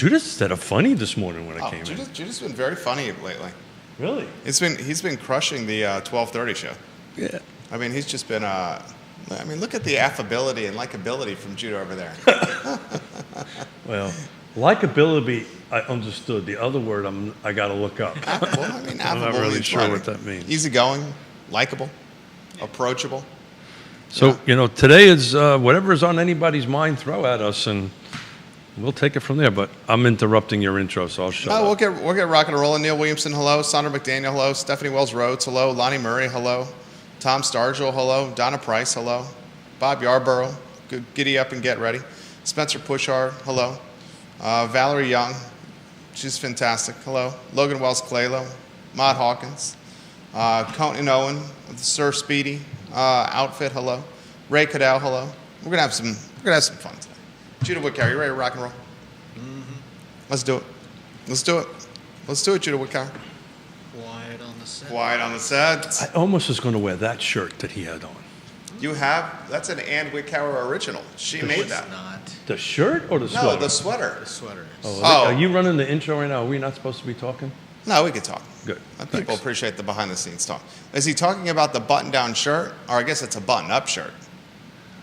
Judith said a funny this morning when I came in. Judith's been very funny lately. Really? He's been crushing the 12:30 show. Yeah. I mean, he's just been. Look at the affability and likability from Judah over there. Well, likability, I understood. The other word I got to look up. I'm not really sure what that means. Easygoing, likable, approachable. So, today is whatever is on anybody's mind, throw at us, and we'll take it from there. But I'm interrupting your intro, so I'll shut up. We'll get rocking and rolling. Neil Williamson, hello. Sandra McDaniel, hello. Stephanie Wells-Rhodes, hello. Lonnie Murray, hello. Tom Stargill, hello. Donna Price, hello. Bob Yarborough, giddy up and get ready. Spencer Pushard, hello. Valerie Young, she's fantastic, hello. Logan Wells-Claylo, Maud Hawkins, Conan Owen, Sir Speedy outfit, hello. Ray Cadell, hello. We're gonna have some fun today. Judah Woodcower, you ready to rock and roll? Mm-hmm. Let's do it, Judah Woodcower. Quiet on the set. I almost was going to wear that shirt that he had on. You have? That's an Ann Wickauer original. She made that. Not. The shirt or the sweater? No, the sweater. The sweater. Are you running the intro right now? Are we not supposed to be talking? No, we could talk. Good. People appreciate the behind-the-scenes talk. Is he talking about the button-down shirt? Or I guess it's a button-up shirt.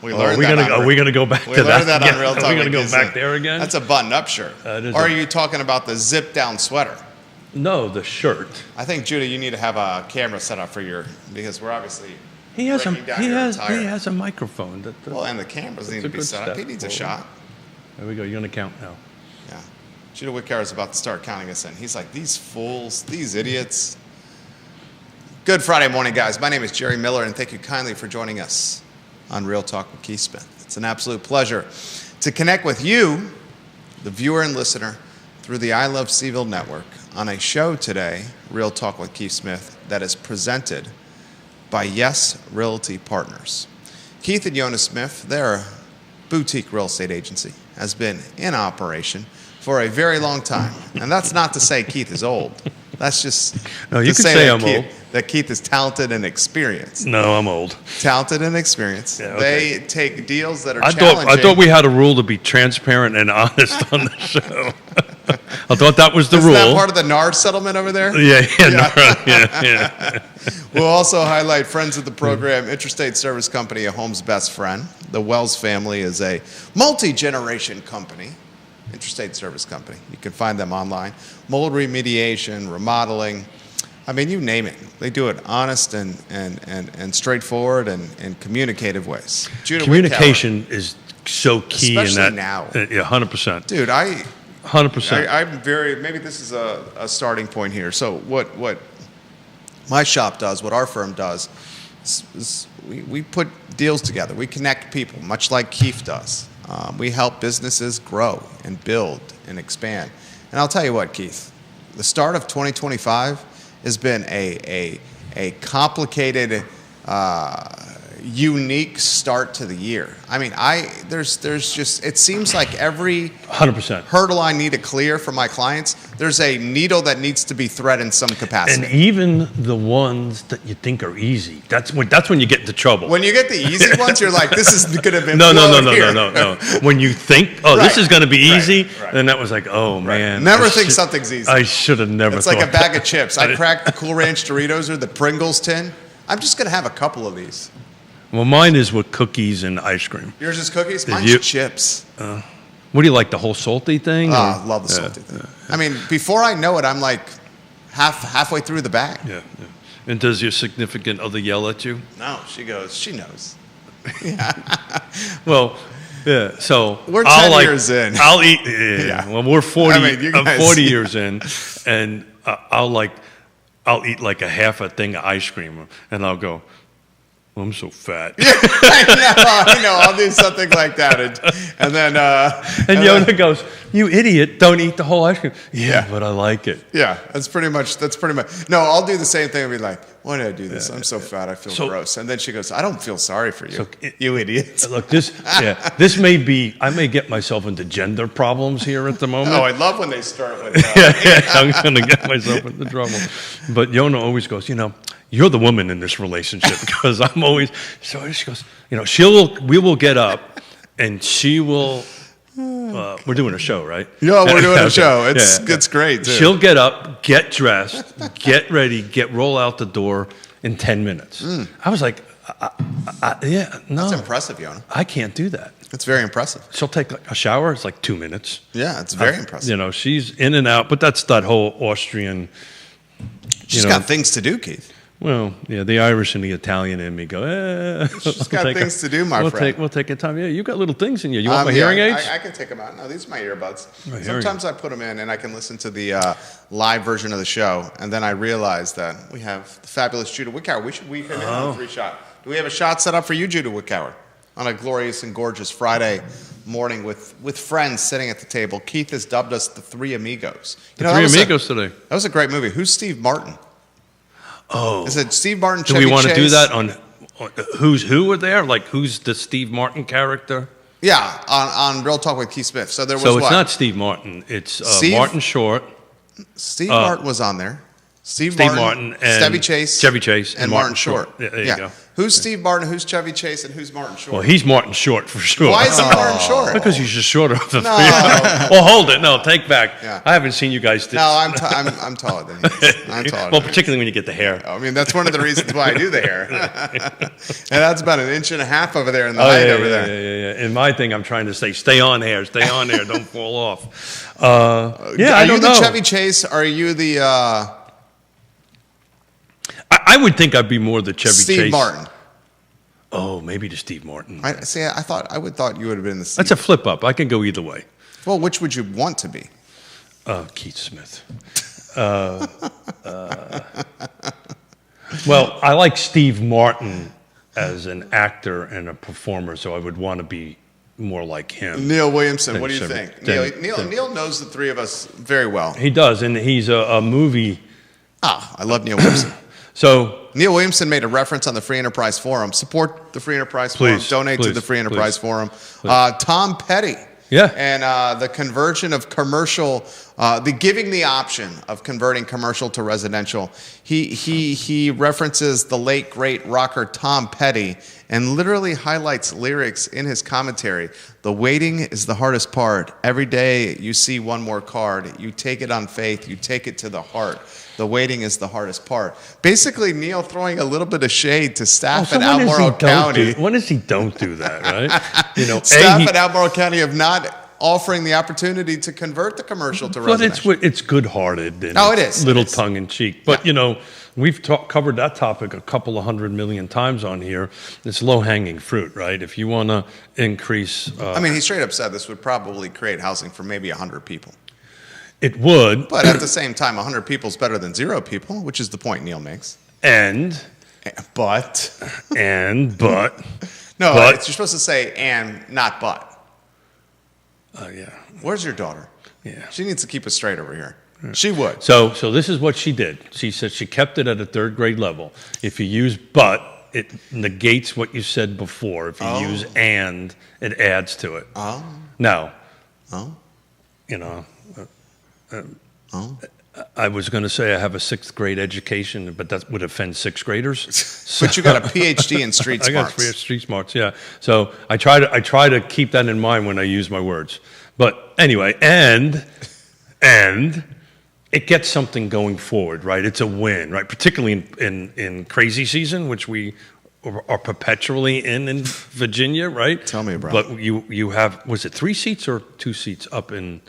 We learned that. Are we going to go back to that? We learned that on Real Talk. Are we going to go back there again? That's a button-up shirt. Or are you talking about the zip-down sweater? No, the shirt. I think, Judah, you need to have a camera set up because we're obviously he has a microphone. And the cameras need to be set up. He needs a shot. There we go. You're going to count now. Yeah. Judah Woodcower is about to start counting us in. He's like, these fools, these idiots. Good Friday morning, guys. My name is Jerry Miller, and thank you kindly for joining us on Real Talk with Keith Smith. It's an absolute pleasure to connect with you, the viewer and listener, through the I Love CVille network on a show today, Real Talk with Keith Smith, that is presented by Yes Realty Partners. Keith and Yona Smith, their boutique real estate agency, has been in operation for a very long time. And that's not to say Keith is old. That's just no, you can say I'm old. That Keith is talented and experienced. No, I'm old. Talented and experienced. Yeah, okay. They take deals that are challenging. I thought we had a rule to be transparent and honest on the show. I thought that was the rule. Isn't that part of the NAR settlement over there? Yeah. We'll also highlight friends of the program, Interstate Service Company, a home's best friend. The Wells family is a multi-generation company. Interstate Service Company. You can find them online. Mold remediation, remodeling. I mean, you name it. They do it honest and straightforward and communicative ways. Judah Communication is so key especially in that. Now. Yeah, 100%. Dude, 100%. I'm very, maybe this is a starting point here. So what my shop does, what our firm does, is we put deals together. We connect people, much like Keith does. We help businesses grow and build and expand. And I'll tell you what, Keith, the start of 2025 has been a complicated, unique start to the year. I mean, there's just, it seems like every 100% hurdle I need to clear for my clients, there's a needle that needs to be thread in some capacity. And even the ones that you think are easy, that's when you get into trouble. When you get the easy ones, you're like, this is going to be no. When you think, this is going to be easy, right. Then that was like, oh man. Never think something's easy. I should have never. It's like a bag of chips. I cracked the Cool Ranch Doritos or the Pringles tin. I'm just going to have a couple of these. Well, mine is with cookies and ice cream. Yours is cookies? Mine's chips. What do you like, the whole salty thing? I love the salty thing. I mean, before I know it, I'm like halfway through the bag. Yeah. And does your significant other yell at you? No, she knows. Well, yeah, so we're 10 years in. I'll eat. Yeah. Well, we're 40. I'm 40 years in, and I'll eat like a half a thing of ice cream, and I'll go, I'm so fat. Yeah, I know. I'll do something like that, and then. And Yona goes, "You idiot! Don't eat the whole ice cream." Yeah, but I like it. Yeah, that's pretty much. No, I'll do the same thing. I'll be like, "Why did I do this? I'm so fat. I feel gross." And then she goes, "I don't feel sorry for you, you idiot." Look, this may be. I may get myself into gender problems here at the moment. Oh, I love when they start with. I'm gonna get myself into trouble. But Yona always goes, you're the woman in this relationship because I'm always. So she goes, we will get up, and she will we're doing a show, right? Yeah, we're doing a Okay. show. It's great, too. She'll get up, get dressed, get ready, roll out the door in 10 minutes. I was like, yeah, no. That's impressive, Yona. I can't do that. It's very impressive. She'll take a shower. It's like 2 minutes. Yeah, it's very impressive. You know, she's in and out, but that's that whole Austrian. She's got things to do, Keith. Well, yeah, the Irish and the Italian in me go, She's got things to do, my friend. We'll take your time. Yeah, you got little things in you. You want my hearing aids? I can take them out. No, these are my earbuds. My Sometimes I put them in and I can listen to the live version of the show, and then I realize that we have the fabulous Judah Wickower. We can have a free shot. Do we have a shot set up for you, Judah Wickower, on a glorious and gorgeous Friday morning with friends sitting at the table? Keith has dubbed us the Three Amigos. The Three Amigos today. That was a great movie. Who's Steve Martin? Oh, Is it Steve Martin? do Chevy we want to Chase? do that on who's who were there? Like who's the Steve Martin character? Yeah, on Real Talk with Keith Smith. So there was So it's what? not Steve Martin. It's Steve- Martin Short, Steve Martin was on there. Steve Martin and Chevy Chase, and Martin Short. Yeah, there you go. Who's Steve Martin? Who's Chevy Chase? And who's Martin Short? Well, he's Martin Short for sure. Why is he Martin Short? Because he's just shorter of the No. three. Well, hold it. No, take back. Yeah. I haven't seen you guys. No, I'm taller than he is. I'm taller. Well, than he particularly when you get the hair. is. I mean, that's one of the reasons why I do the hair. And that's about an inch and a half over there in the height over there. Yeah. In my thing, I'm trying to say, stay on there, don't fall off. Yeah, Are I don't you the know. Chevy Chase? Or are you the I would think I'd be more the Chevy Chase. Steve Martin? Oh, maybe the Steve Martin. I thought you would have been the Steve. That's a flip up. I can go either way. Well, which would you want to be? Keith Smith. Well, I like Steve Martin as an actor and a performer, so I would want to be more like him. Neil Williamson. What do you Chevy- think? then- Neil knows the three of us very well. He does, and he's a movie. I love Neil Williamson. So Neil Williamson made a reference on the Free Enterprise Forum. Support the Free Enterprise Forum. Please, Donate to please, the Free Enterprise Forum. please. Tom Petty. Yeah. And the conversion of commercial, giving the option of converting commercial to residential. He references the late, great rocker Tom Petty and literally highlights lyrics in his commentary. The waiting is the hardest part. Every day you see one more card. You take it on faith. You take it to the heart. The waiting is the hardest part. Basically, Neil throwing a little bit of shade to staff at Albemarle County. When does he don't do that, right? You know, Staff at Albemarle County of not offering the opportunity to convert the commercial to but residential. it's good-hearted. And Oh, it it's is. little It is. tongue-in-cheek. But, you know, we've covered that topic a couple of 100 million times on here. It's low-hanging fruit, right? If you want to increase... I mean, he straight up said this would probably create housing for maybe 100 people. it would. But at the same time, 100 people is better than 0 people, which is the point Neil makes. But. No, No, you're supposed to say and, not but. yeah. Where's your daughter? Yeah. She needs to keep us straight over here. She would. So this is what she did. She said she kept it at a third grade level. If you use but, it negates what you said before. If you use and, it adds to it. Oh. Now, Oh. you know, I was going to say I have a 6th grade education, but that would offend 6th graders. But you got a PhD in street I got smarts. street smarts, yeah. So I try to keep that in mind when I use my words. But anyway, and it gets something going forward, right? It's a win, right? Particularly in crazy season, which we are perpetually in Virginia, right? Tell me about But you have, was it 3 seats or 2 seats up in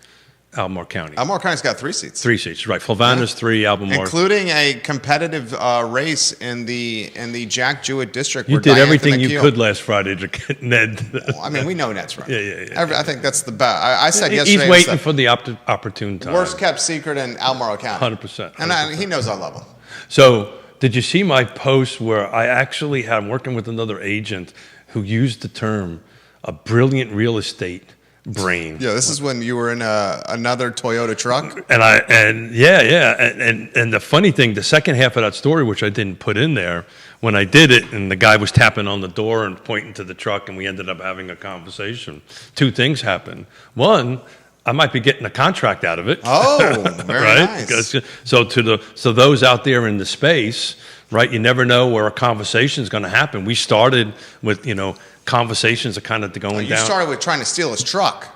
Albemarle County? Albemarle County's got 3 seats. 3 seats, right? Flavana's 3, Albemarle. Including a competitive race in the Jack Jewett district. You where did Diantha everything you McKeel- could last Friday to get Ned. Well, I mean, we know Ned's right. Yeah. I think that's the best. I said yesterday. He's it was waiting the for the opportune time. worst kept secret in Albemarle County. 100%. And he knows I love him. So, did you see my post where I actually had, I'm working with another agent who used the term a brilliant real estate brain. Yeah, this is when you were in another Toyota truck. And the funny thing, the second half of that story, which I didn't put in there, when I did it, and the guy was tapping on the door and pointing to the truck, and we ended up having a conversation. 2 things happened. One, I might be getting a contract out of it. Oh, very right? nice. So those out there in the space, right? You never know where a conversation is going to happen. We started with conversations are kind of going You down. started with trying to steal his truck.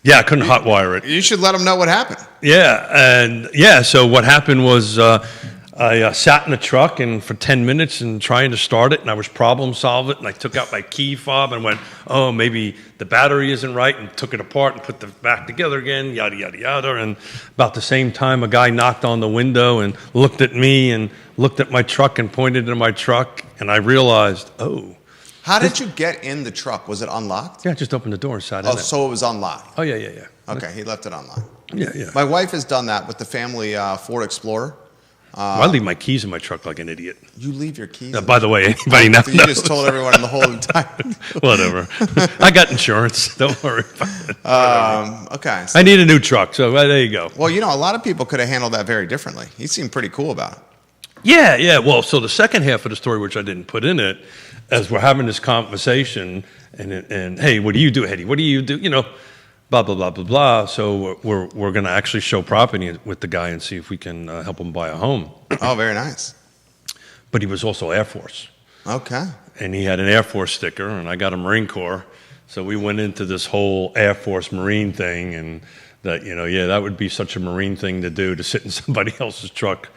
Yeah, I couldn't hotwire it. You should let them know what happened. So what happened was I sat in the truck and for 10 minutes and trying to start it, and I was problem solving it, and I took out my key fob and went, oh, maybe the battery isn't right, and took it apart and put it back together again, yada, yada, yada. And about the same time, a guy knocked on the window and looked at me and looked at my truck and pointed to my truck, and I realized, oh. How did you get in the truck? Was it unlocked? Yeah, just opened the door and sat in Oh, it. so it was unlocked. Oh, yeah. Okay, he left it unlocked. Yeah. My wife has done that with the family Ford Explorer. I leave my keys in my truck like an idiot. You leave your keys. By the way, anybody now You just told everyone in the whole time. Whatever. I got insurance. Don't worry about it. Okay. I need a new truck, so there you go. Well, a lot of people could have handled that very differently. He seemed pretty cool about it. Yeah. Well, so the second half of the story, which I didn't put in it, as we're having this conversation, and hey, what do you do, Hetty? What do you do? Blah blah blah blah blah. So we're going to actually show property with the guy and see if we can help him buy a home. Oh, very nice. But he was also Air Force. Okay. And he had an Air Force sticker, and I got a Marine Corps. So we went into this whole Air Force Marine thing, and that that would be such a Marine thing to do, to sit in somebody else's truck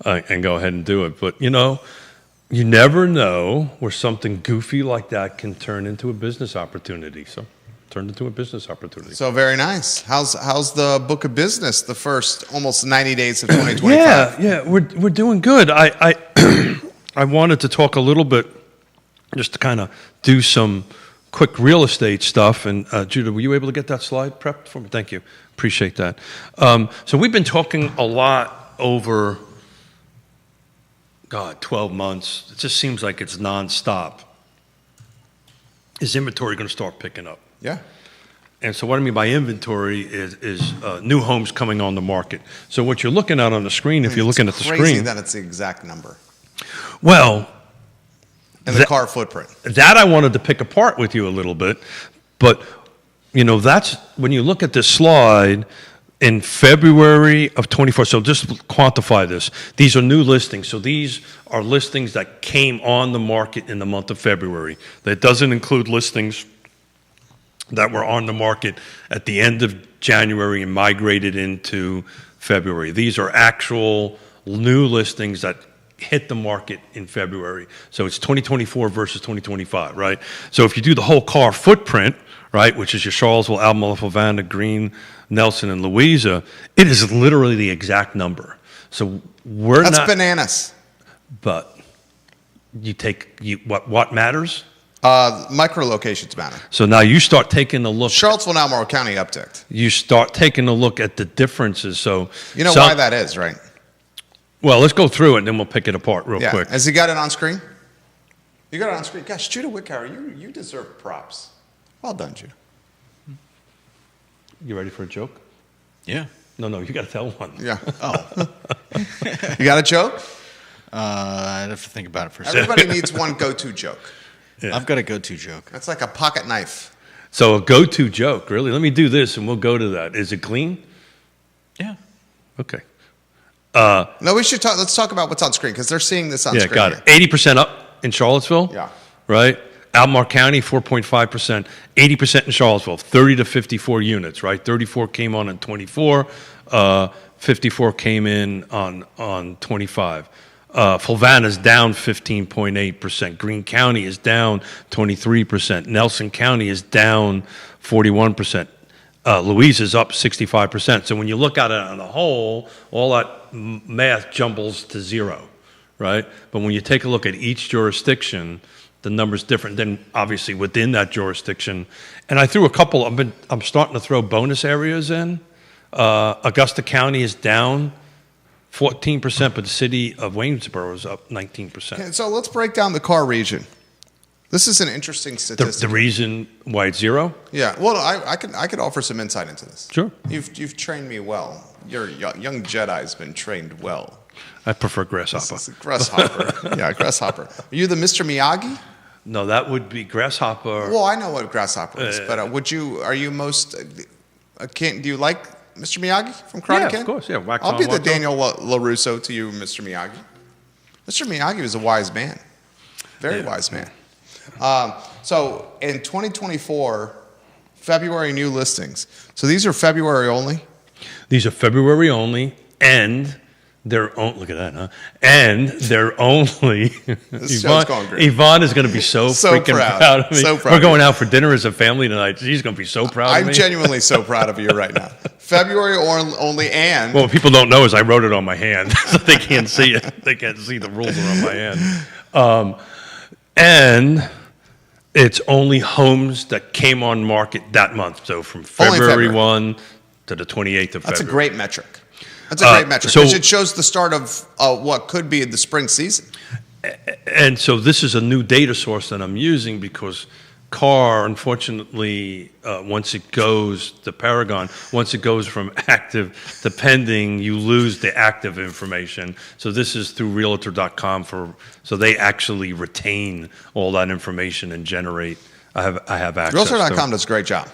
and go ahead and do it. But you never know where something goofy like that can turn into a business opportunity. So turned into a business opportunity. So very nice. How's the book of business? The first almost 90 days of 2025. Yeah, we're doing good. I I wanted to talk a little bit, just to kind of do some quick real estate stuff. And Judah, were you able to get that slide prepped for me? Thank you. Appreciate that. So we've been talking a lot over 12 months. It just seems like it's nonstop. Is inventory going to start picking up? Yeah. And so what I mean by inventory is new homes coming on the market. So what you're looking at on the screen, if you're looking at the screen. It's crazy that it's the exact number. Well. And the car footprint. That I wanted to pick apart with you a little bit. But, that's when you look at this slide, in February of 24, so just quantify this. These are new listings. So these are listings that came on the market in the month of February. That doesn't include listings that were on the market at the end of January and migrated into February. These are actual new listings that hit the market in February. So it's 2024 versus 2025, right? So if you do the whole car footprint, right, which is your Charlottesville, Albemarle, Fluvanna, Greene, Nelson, and Louisa, it is literally the exact number. So That's bananas. But what matters? Micro locations matter. So now you start taking a look. Charlottesville, Albemarle County upticked. You start taking a look at the differences. So why that is, right? Well, let's go through it and then we'll pick it apart real quick. Has he got it on screen? You got it on screen. Gosh, Judah Wickhauer, you deserve props. Well done, Judah. You ready for a joke? Yeah. No, you got to tell one. Yeah. Oh. You got a joke? I'd have to think about it for a second. Everybody needs one go-to joke. Yeah. I've got a go-to joke. That's like a pocket knife. So a go-to joke, really? Let me do this and we'll go to that. Is it clean? Yeah. Okay. No, we should talk. Let's talk about what's on screen because they're seeing this on screen. Yeah, got it. 80% up in Charlottesville. Yeah. Right? Albemarle County, 4.5%. 80% in Charlottesville, 30 to 54 units, right? 34 came on in 24. 54 came in on 25. Fluvanna's down 15.8%. Greene County is down 23%. Nelson County is down 41%. Louisa is up 65%. So when you look at it on the whole, all that math jumbles to zero, right? But when you take a look at each jurisdiction, the number's different than obviously within that jurisdiction. And I threw a couple. I'm starting to throw bonus areas in. Augusta County is down 14%, but the city of Waynesboro is up 19%. Okay, so let's break down the car region. This is an interesting statistic. The reason why it's zero? Yeah. Well, I could offer some insight into this. Sure. You've trained me well. Your young Jedi's been trained well. I prefer Grasshopper. This is Grasshopper. Yeah, Grasshopper. Are you the Mr. Miyagi? No, that would be Grasshopper. Well, I know what Grasshopper is, but are you most? Do you like Mr. Miyagi from Karate Kid? Yeah, of course. Yeah, wax I'll on, be the wax Daniel LaRusso to you, Mr. Miyagi. Mr. Miyagi was a wise man, very wise man. So in 2024, February new listings. So these are February only? These are February only, and they're look at that, huh? And they're only. This show's going great. Yvonne is going to be so freaking proud of me. So proud We're of going you. out for dinner as a family tonight. She's going to be so proud of me. I'm genuinely so proud of you right now. February only, and Well, what people don't know is I wrote it on my hand, so they can't see it. They can't see the rules are on my hand. And it's only homes that came on market that month. So from Only February February. 1 to the 28th of that's a February. great metric. That's a great metric so- because it shows the start of what could be the spring season. And so this is a new data source that I'm using because CAR, unfortunately, once it goes to Paragon, once it goes from active to pending, you lose the active information. So this is through Realtor.com so they actually retain all that information and generate. I have access. Realtor.com does a great job.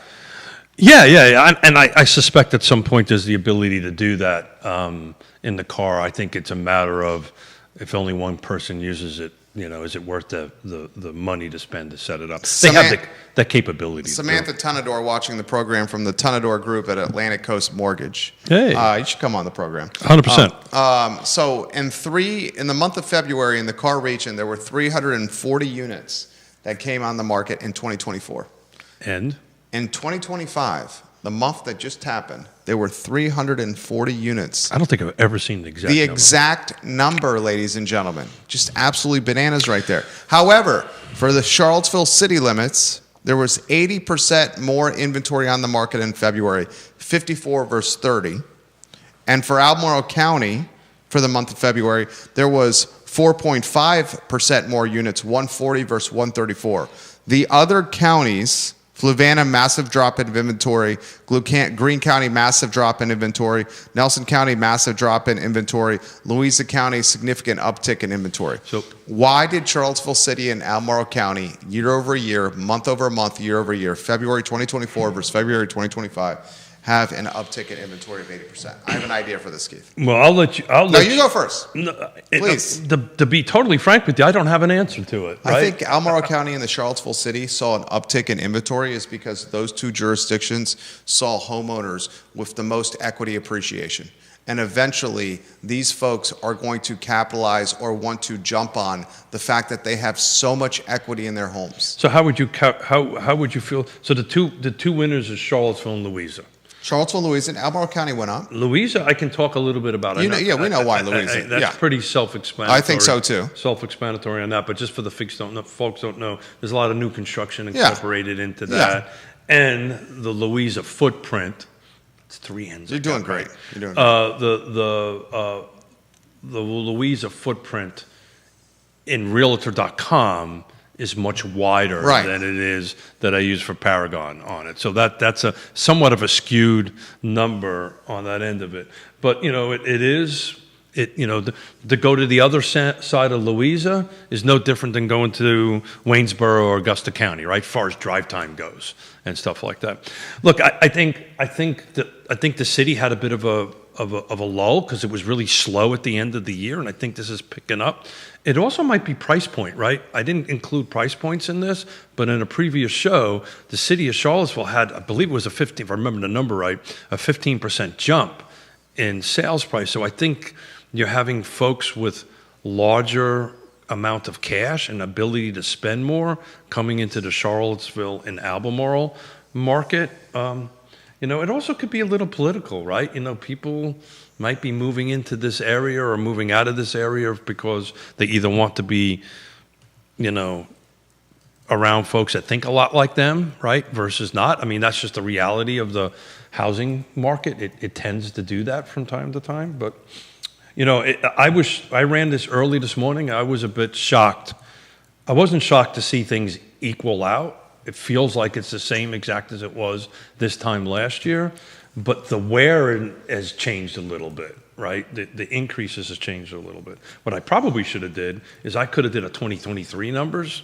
Yeah. And I suspect at some point there's the ability to do that in the car. I think it's a matter of if only one person uses it, is it worth the money to spend to set it up? They have that capability. Samantha Tunador watching the program from the Tunador Group at Atlantic Coast Mortgage. Hey. You should come on the program. 100%. So in the month of February in the car region, there were 340 units that came on the market in 2024. And? In 2025, the month that just happened, there were 340 units. I don't think I've ever seen the exact The number. exact number, ladies and gentlemen. Just absolutely bananas right there. However, for the Charlottesville city limits, there was 80% more inventory on the market in February, 54 versus 30. And for Albemarle County, for the month of February, there was 4.5% more units, 140 versus 134. The other counties, Fluvanna, massive drop in inventory. Greene County, massive drop in inventory. Nelson County, massive drop in inventory. Louisa County, significant uptick in inventory. So- why did Charlottesville City and Albemarle County, year over year, month over month, year over year, February 2024 versus February 2025, have an uptick in inventory of 80%? I have an idea for this, Keith. Well, I'll let you. No, you go first. No, Please. To be totally frank with you, I don't have an answer to it. Right? I think Albemarle County and the Charlottesville City saw an uptick in inventory is because those two jurisdictions saw homeowners with the most equity appreciation. And eventually, these folks are going to capitalize or want to jump on the fact that they have so much equity in their homes. So how would you feel? So the two winners is Charlottesville and Louisa. Charlottesville, Louisa, and Albemarle County went up. Louisa, I can talk a little bit about. We know why Louisa. That's pretty self-explanatory. I think so too. Self-explanatory on that, but just for the folks don't know, there's a lot of new construction incorporated into that, and the Louisa footprint. It's three ends. You're doing great. You're doing great. The Louisa footprint in Realtor.com is much wider than it is that I use for Paragon on it. So that's a somewhat of a skewed number on that end of it. But to go to the other side of Louisa is no different than going to Waynesboro or Augusta County, right? As far as drive time goes and stuff like that. Look, I think the city had a bit of a lull because it was really slow at the end of the year, and I think this is picking up. It also might be price point, right? I didn't include price points in this, but in a previous show, the city of Charlottesville had, I believe it was if I remember the number right, a 15% jump in sales price. So I think you're having folks with larger amount of cash and ability to spend more coming into the Charlottesville and Albemarle market. It also could be a little political, right? People might be moving into this area or moving out of this area because they either want to be, around folks that think a lot like them, right, versus not. I mean, that's just the reality of the housing market. It tends to do that from time to time. But, I ran this early this morning. I was a bit shocked. I wasn't shocked to see things equal out. It feels like it's the same exact as it was this time last year, but the where has changed a little bit, right? The increases has changed a little bit. What I probably should have did is I could have did a 2023 numbers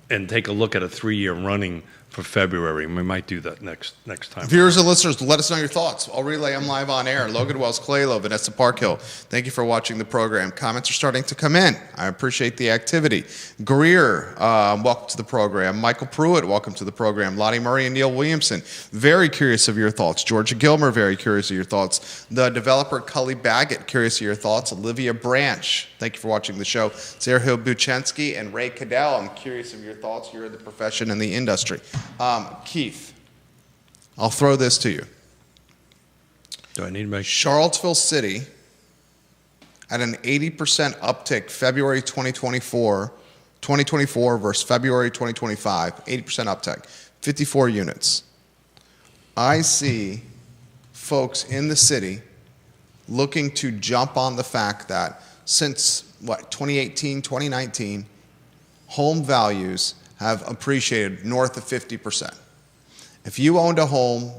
and take a look at a 3-year running for February, and we might do that next time. Viewers and listeners, let us know your thoughts. I'll relay them live on air. Logan Wells, Claylo, Vanessa Parkhill, thank you for watching the program. Comments are starting to come in. I appreciate the activity. Greer, welcome to the program. Michael Pruitt, welcome to the program. Lottie Murray and Neil Williamson, very curious of your thoughts. Georgia Gilmer, very curious of your thoughts. The developer Cully Baggett, curious of your thoughts. Olivia Branch, thank you for watching the show. Sergio Buchensky and Ray Cadell, I'm curious of your thoughts. You're in the profession and the industry. Keith, I'll throw this to you. Do I need to make Charlottesville City at an 80% uptick February 2024 versus February 2025, 80% uptick, 54 units. I see folks in the city looking to jump on the fact that since 2018, 2019, home values have appreciated north of 50%. If you owned a home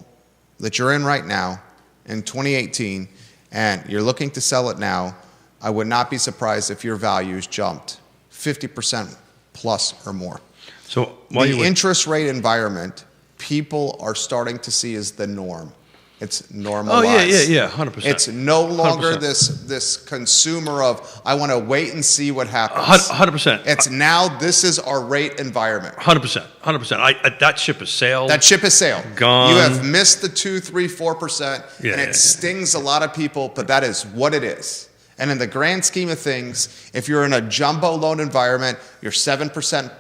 that you're in right now in 2018 and you're looking to sell it now, I would not be surprised if your values jumped 50% plus or more. So the interest rate environment, people are starting to see as the norm. It's normalized. Oh, yeah, 100%. It's no longer 100%. this consumer of, I want to wait and see what happens. 100%. It's now, this is our rate environment. 100%. That ship has sailed. That ship has sailed. Gone. You have missed the 2, 3, 4%, Yeah, and it stings a lot of people, but that is what it is. And in the grand scheme of things, if you're in a jumbo loan environment, you're 7%,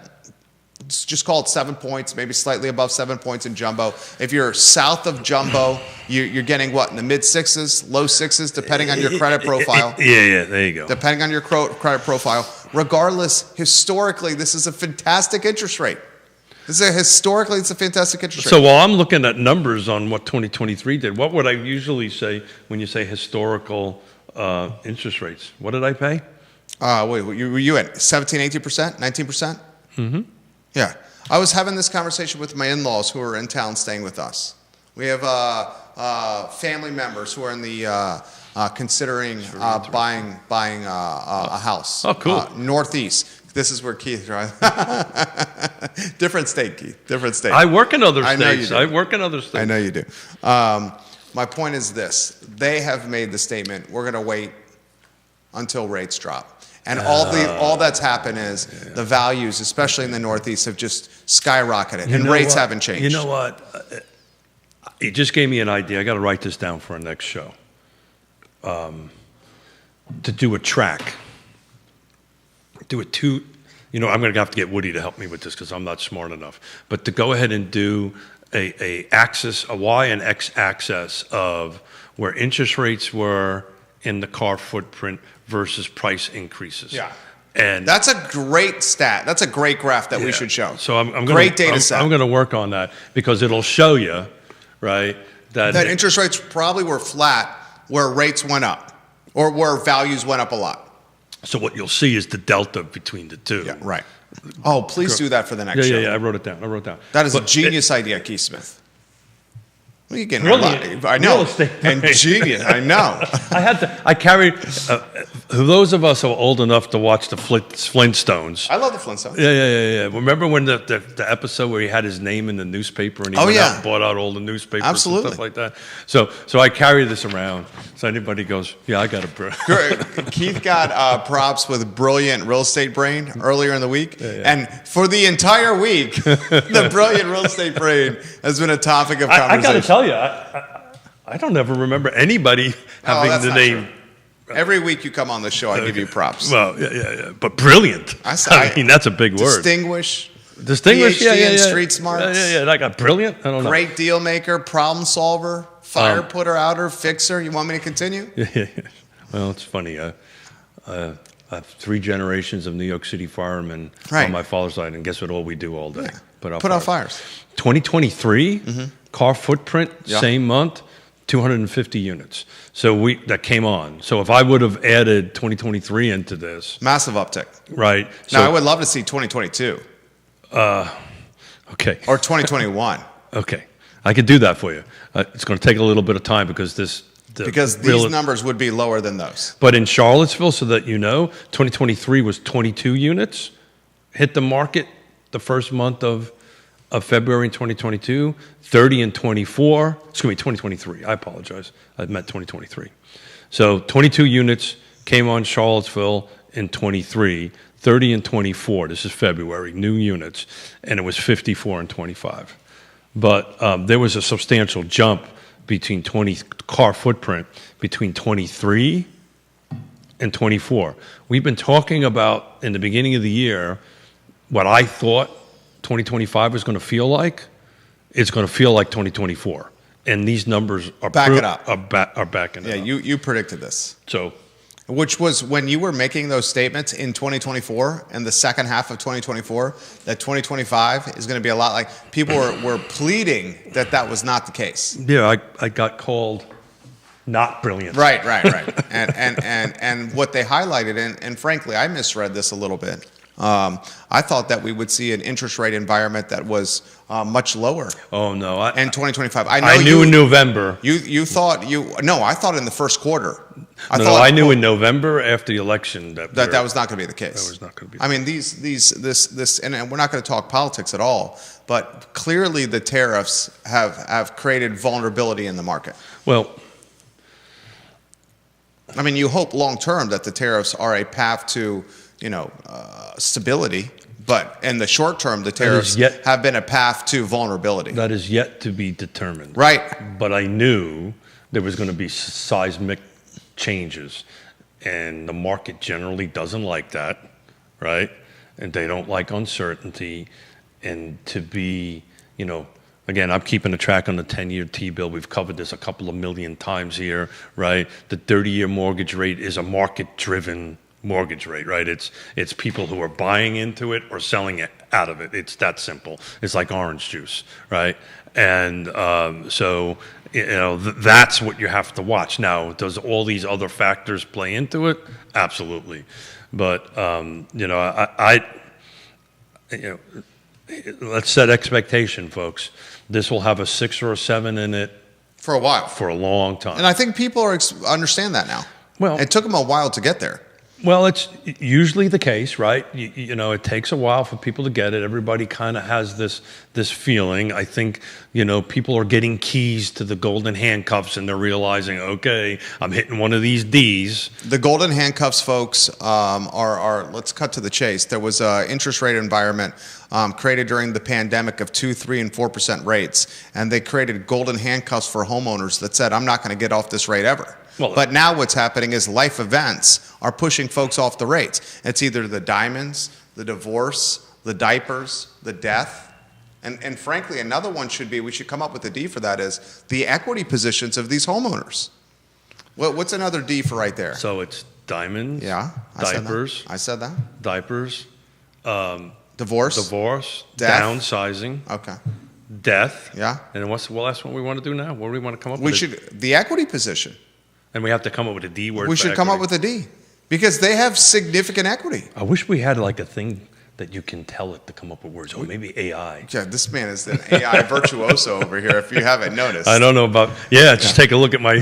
just call it 7 points, maybe slightly above 7 points in jumbo. If you're south of jumbo, you're getting what, in the mid sixes, low sixes, depending on your credit profile. Yeah, there you go. Depending on your credit profile. Regardless, historically, this is a fantastic interest rate. It's a fantastic interest rate. So while I'm looking at numbers on what 2023 did, what would I usually say when you say historical interest rates? What did I pay? Were you at 17, 18%, 19%? Mm-hmm. Yeah. I was having this conversation with my in-laws who are in town staying with us. We have family members who are in the considering buying a house. Oh, cool. Northeast. This is where Keith, right? Different state, Keith. Different state. I work in other I know you states. do. I work in other states. I know you do. My point is this. They have made the statement, we're going to wait until rates drop. And all that's happened is the values, especially in the Northeast, have just skyrocketed, and rates haven't changed. You know what? It just gave me an idea. I got to write this down for our next show. To do a track. Do it two. I'm going to have to get Woody to help me with this because I'm not smart enough. But to go ahead and do a Y and X axis of where interest rates were in the car footprint versus price increases. Yeah. And that's a great stat. That's a great graph that we should show. So I'm great data set. I'm going to work on that because it'll show you, right, that interest rates probably were flat where rates went up or where values went up a lot. So what you'll see is the delta between the two. Yeah, right. Oh, please do that for the next show. Yeah. I wrote it down. That is a genius idea, Keith Smith. What are you getting? Brilliant. I know. Real estate. And genius. I know. I carried, those of us who are old enough to watch the Flintstones. I love the Flintstones. Yeah. Remember when the episode where he had his name in the newspaper and he went out and bought out all the newspapers Absolutely. and stuff like that? So I carry this around. So anybody goes, yeah, I got a Keith got props with brilliant real estate brain earlier in the week. Yeah. And for the entire week, the brilliant real estate brain has been a topic of conversation. I got to tell you, I don't ever remember anybody having the name. True. Every week you come on the show, I give you props. Well, yeah. But brilliant. I mean, that's a big word. Distinguished, yeah. street smarts. Yeah. Like a brilliant. I don't know. Great deal maker, problem solver, fire putter, outer, fixer. You want me to continue? Yeah. Well, it's funny. I have 3 generations of New York City firemen on my father's side, and guess what? All we do all day, put out fires. 2023 car footprint, same month, 250 units. So that came on. So if I would have added 2023 into this, massive uptick, right? Now I would love to see 2022. Okay. Or 2021. Okay, I could do that for you. It's going to take a little bit of time because these numbers would be lower than those. But in Charlottesville, so that you know, 2023 was 22 units hit the market the first month of of February in 2022, 30 and 24, excuse me, 2023. I apologize. I meant 2023. So 22 units came on Charlottesville in 23, 30 and 24. This is February, new units, and it was 54 and 25. But there was a substantial jump between car footprint between 23 and 24. We've been talking about in the beginning of the year what I thought 2025 was going to feel like. It's going to feel like 2024, and these numbers are Back it up. Are backing it Yeah, up. you predicted this. So, Which was when you were making those statements in 2024 and the second half of 2024 that 2025 is going to be a lot like people were pleading that was not the case. yeah, I got called not brilliant. Right. And what they highlighted, and frankly, I misread this a little bit. I thought that we would see an interest rate environment that was much lower Oh no, in 2025. I knew in November. You thought I thought in the first quarter. I knew in November after the election that was not going to be the case. That was not going to be. I mean, this, and we're not going to talk politics at all. But clearly, the tariffs have created vulnerability in the market. Well, I mean, you hope long term that the tariffs are a path to stability. But in the short term, the tariffs have been a path to vulnerability. that is yet to be determined. Right. But I knew there was going to be seismic changes, and the market generally doesn't like that, right? And they don't like uncertainty. And to be, again, I'm keeping a track on the 10-year T-bill. We've covered this a couple of million times here, right? The 30-year mortgage rate is a market-driven mortgage rate, right? It's people who are buying into it or selling it out of it. It's that simple. It's like orange juice, right? And so that's what you have to watch. Now, does all these other factors play into it? Absolutely. But let's set expectation, folks. This will have a 6 or a 7 in it For a while. for a long time. And I think people understand that now. Well, It took them a while to get there. Well, it's usually the case, right? It takes a while for people to get it. Everybody kind of has this feeling. I think, people are getting keys to the golden handcuffs and they're realizing, okay, I'm hitting one of these Ds. The golden handcuffs, folks, are let's cut to the chase. There was an interest rate environment created during the pandemic of 2%, 3%, and 4% rates. And they created golden handcuffs for homeowners that said, I'm not going to get off this rate ever. Well, but now what's happening is life events are pushing folks off the rates. It's either the diamonds, the divorce, the diapers, the death. And frankly, another one we should come up with a D for that, is the equity positions of these homeowners. What's another D for right there? So it's diamonds, Yeah. diapers, I said that. diapers, Divorce. Death. downsizing, Okay. death. Yeah. And then what's the last one we want to do now? What do we want to come up We with? the equity position. And we have to come up with a D word. We for should come up equity. with a D because they have significant equity. I wish we had like a thing that you can tell it to come up with words. Or maybe AI. Yeah, this man is an AI virtuoso over here, if you haven't noticed. I don't know about, just take a look at my,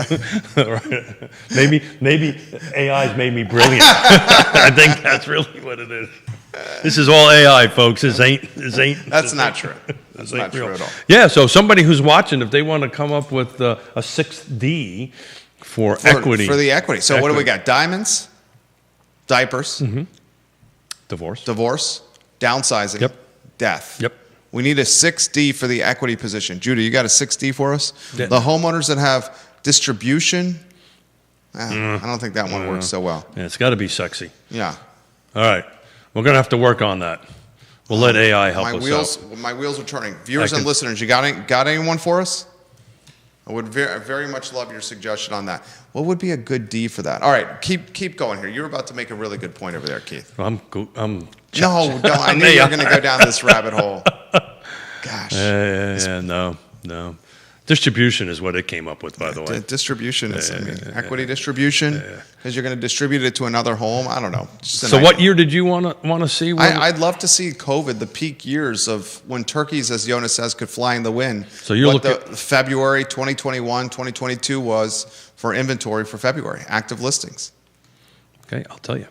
maybe AI's made me brilliant. I think that's really what it is. This is all AI, folks. This ain't. That's not true. That's not true at all. Yeah, so somebody who's watching, if they want to come up with a 6D for equity. For the equity. So what do we got? Diamonds, diapers, Divorce. divorce, downsizing, Yep. death. Yep. We need a 6D for the equity position. Judah, you got a 6D for us? Yeah. The homeowners that have distribution, I don't think that one works so well. Yeah, it's got to be sexy. Yeah. All right. We're going to have to work on that. We'll let AI help us out. My wheels are turning. Viewers and listeners, you got anyone for us? I would very much love your suggestion on that. What would be a good D for that? All right, keep going here. You're about to make a really good point over there, Keith. I'm No, don't. I knew you were going to go down this rabbit hole. Gosh. No. Distribution is what it came up with, by the way. Distribution is, equity distribution, because you're going to distribute it to another home. I don't know. So what year did you want to see? I'd love to see COVID, the peak years of when turkeys, as Jonas says, could fly in the wind. So you're looking at February 2021, 2022 was for inventory for February, active listings. Okay, I'll tell you.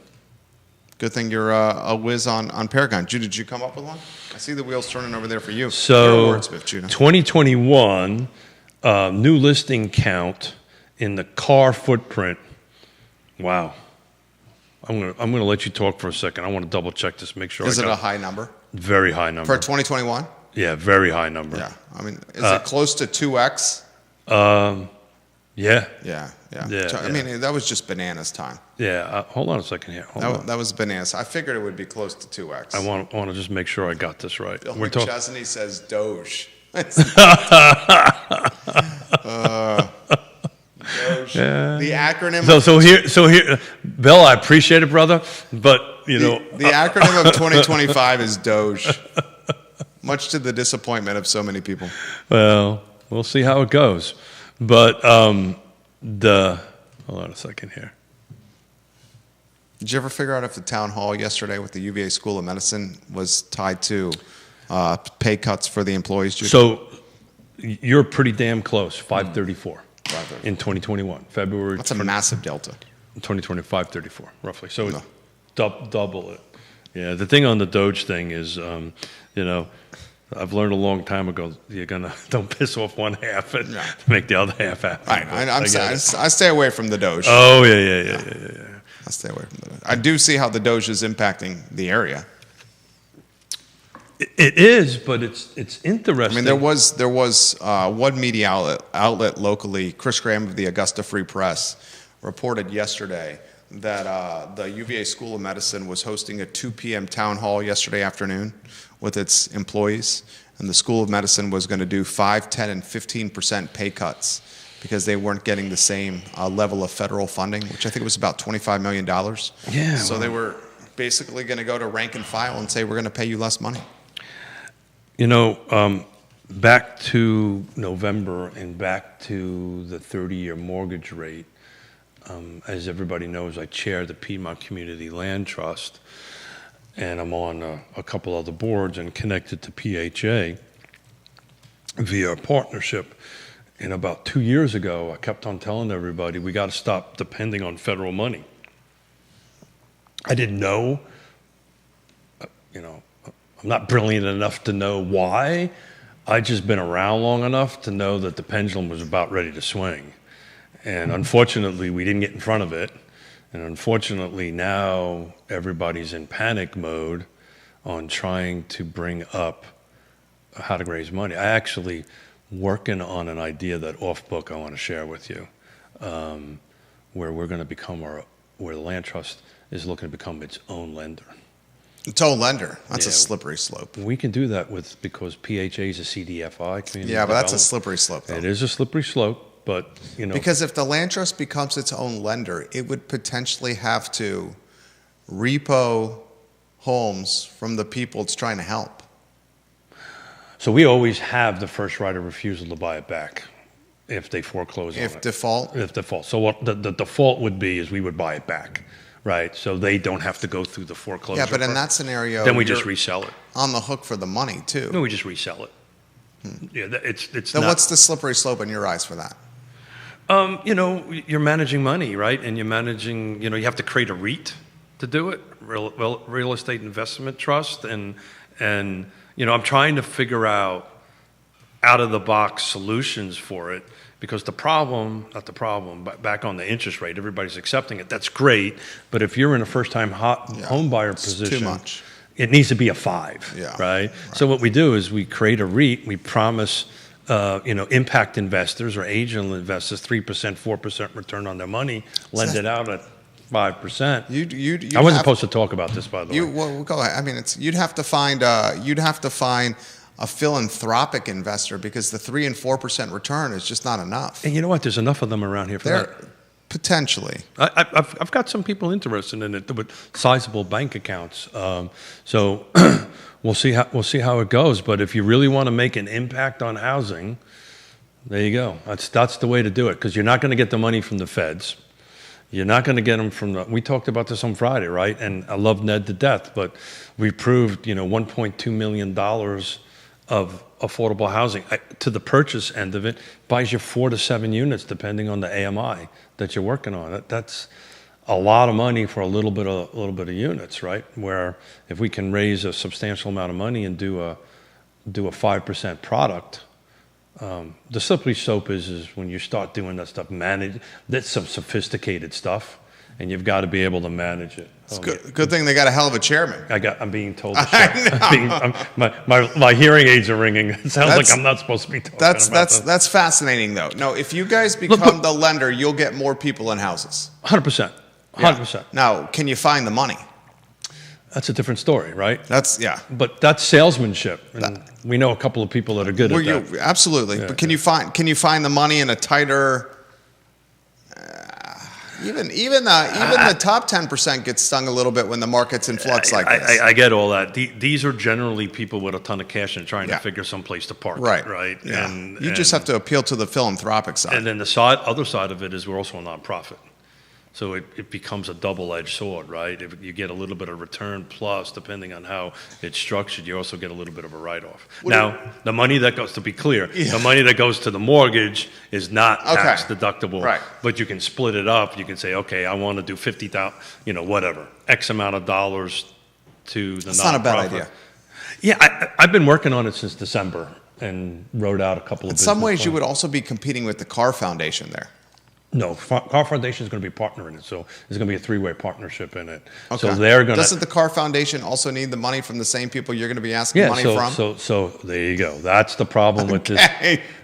Good thing you're a whiz on Paragon. Judah, did you come up with one? I see the wheels turning over there for you. You're a So, wordsmith, Judah. 2021 new listing count in the car footprint. Wow. I'm gonna let you talk for a second. I want to double check this, make sure. Is it a high number? Very high number. For 2021? Yeah, very high number. Yeah. I mean, is it close to 2x? Yeah. Yeah. Yeah, I mean, that was just bananas time. Yeah. Hold on a second here. Hold on. That was bananas. I figured it would be close to 2x. I want to just make sure I got this right. Bill We're talking. McChesney says Doge. Doge. Yeah. The acronym. So here, Bill, I appreciate it, brother, but you know, the acronym of 2025 is Doge. Much to the disappointment of so many people. well, we'll see how it goes. But hold on a second here. Did you ever figure out if the town hall yesterday with the UVA School of Medicine was tied to pay cuts for the employees? Judy? So you're pretty damn close. 534 534. in 2021, February. That's a massive delta. 2020, 534 roughly. So No. it's double it. Yeah. The thing on the Doge thing is, you know, I've learned a long time ago, don't piss off one half and make the other half happy. Right. I stay away from the Doge. Oh, yeah. I stay away from the Doge. I do see how the Doge is impacting the area. It is, but it's interesting. I mean, there was one media outlet locally, Chris Graham of the Augusta Free Press, reported yesterday that the UVA School of Medicine was hosting a 2 p.m. town hall yesterday afternoon with its employees, and the School of Medicine was going to do 5, 10, and 15% pay cuts because they weren't getting the same level of federal funding, which I think was about $25 million. Yeah. So they were basically going to go to rank and file and say, we're going to pay you less money. You know, back to November and back to the 30-year mortgage rate, as everybody knows, I chair the Piedmont Community Land Trust, and I'm on a couple other boards and connected to PHA via a partnership. And about 2 years ago, I kept on telling everybody, we got to stop depending on federal money. I didn't know, you know, I'm not brilliant enough to know why. I just been around long enough to know that the pendulum was about ready to swing. And unfortunately, we didn't get in front of it. And unfortunately, now everybody's in panic mode on trying to bring up how to raise money. I actually working on an idea that off book I want to share with you, where we're going to become where the land trust is looking to become its own lender. Its own lender. That's Yeah. a slippery slope. We can do that because PHA is a CDFI community. Yeah, but that's a development. slippery slope, though. It is a slippery slope, but you know. Because if the land trust becomes its own lender, it would potentially have to repo homes from the people it's trying to help. So we always have the first right of refusal to buy it back if they foreclose on it. If default, If default. So what the default would be is we would buy it back, right? So they don't have to go through the foreclosure. yeah, but in process. that scenario, Then we just you're resell it. on the hook for the money too. No, we just resell it. Yeah, it's Then not. what's the slippery slope in your eyes for that? You know, you're managing money, right? And you're managing. You know, you have to create a REIT to do it, real estate investment trust, and you know, I'm trying to figure out of the box solutions for it. Because the problem, not the problem, but back on the interest rate, everybody's accepting it. That's great, but if you're in a first-time home buyer position, too much. It needs to be a 5, Yeah, right? So what we do is we create a REIT. We promise, you know, impact investors or angel investors 3%, 4% return on their money, lend it out at 5%. I wasn't supposed to talk about this, by the way. Well, go ahead. I mean, you'd have to find a philanthropic investor because the 3% and 4% return is just not enough. And you know what? There's enough of them around here for that. Potentially. I've got some people interested in it with sizable bank accounts. So we'll see how it goes. But if you really want to make an impact on housing, there you go. That's the way to do it, because you're not going to get the money from the feds. You're not going to get them from we talked about this on Friday, right? And I love Ned to death, but we proved, you know, $1.2 million of affordable housing to the purchase end of it buys you 4 to 7 units, depending on the AMI that you're working on. a lot of money for a little bit of units, right? Where if we can raise a substantial amount of money and do a 5% product, the slippery slope is when you start doing that stuff, that's some sophisticated stuff, and you've got to be able to manage it. It's good thing they got a hell of a chairman. I'm being told to shut. My hearing aids are ringing. It sounds like I'm not supposed to be talking about that. That's fascinating, though. No, if you guys become the lender, you'll get more people in houses. 100%. 100%. Now, can you find the money? That's a different story, right? But that's salesmanship, and we know a couple of people that are good at that. Absolutely. Yeah, but can you find the money in a tighter? Even the top 10% gets stung a little bit when the market's in flux like this. I get all that. These are generally people with a ton of cash and trying to figure some place to park. Right. Yeah. And you just have to appeal to the philanthropic side. And then the other side of it is we're also a nonprofit. So it becomes a double-edged sword, right? If you get a little bit of return plus, depending on how it's structured, you also get a little bit of a write-off. Now, the money that goes, to be clear, the money that goes to the mortgage is not tax deductible, right? But you can split it up. You can say, okay, I want to do 50,000, whatever, X amount of dollars to the nonprofit. That's not a bad idea. Yeah, I've been working on it since December and wrote out a couple of. In some ways, you would also be competing with the Carr Foundation there. No, Carr Foundation is going to be a partner in it, so there's going to be a three-way partnership in it. Okay. So they're going to. Doesn't the Carr Foundation also need the money from the same people you're going to be asking money from? So there you go. That's the problem with this.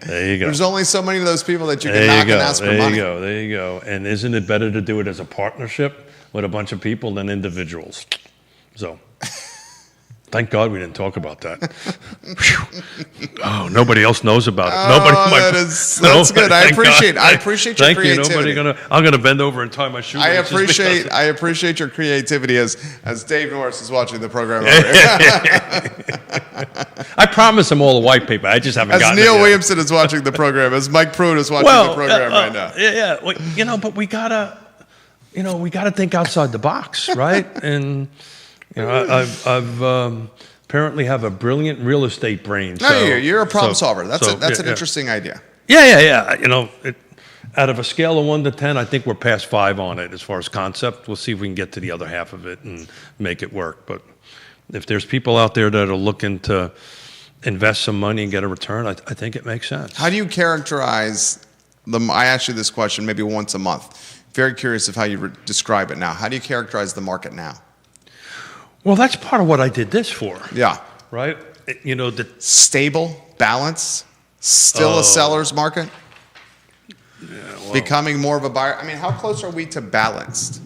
There you go. There's only so many of those people that you can knock and ask for money. There you go. And isn't it better to do it as a partnership with a bunch of people than individuals? So. Thank God we didn't talk about that. Oh, nobody else knows about it. That's good. I appreciate your creativity. I'm gonna bend over and tie my shoe. I appreciate your creativity as Dave Norris is watching the program. I promise him all the white paper. I just haven't gotten it Neil yet. Williamson is watching the program, as Mike Pruitt is watching the program right now. Yeah. Well, but we gotta think outside the box, right? And I've apparently have a brilliant real estate brain. You're a problem solver. That's an interesting idea. Yeah. Out of a scale of 1 to 10, I think we're past 5 on it as far as concept. We'll see if we can get to the other half of it and make it work. But if there's people out there that are looking to invest some money and get a return, I think it makes sense. How do you characterize them? I ask you this question maybe once a month. Very curious of how you describe it now. How do you characterize the market now? Well, that's part of what I did this for. Yeah. Right? The stable, balanced, still a seller's market? Yeah, becoming more of a buyer? I mean, how close are we to balanced?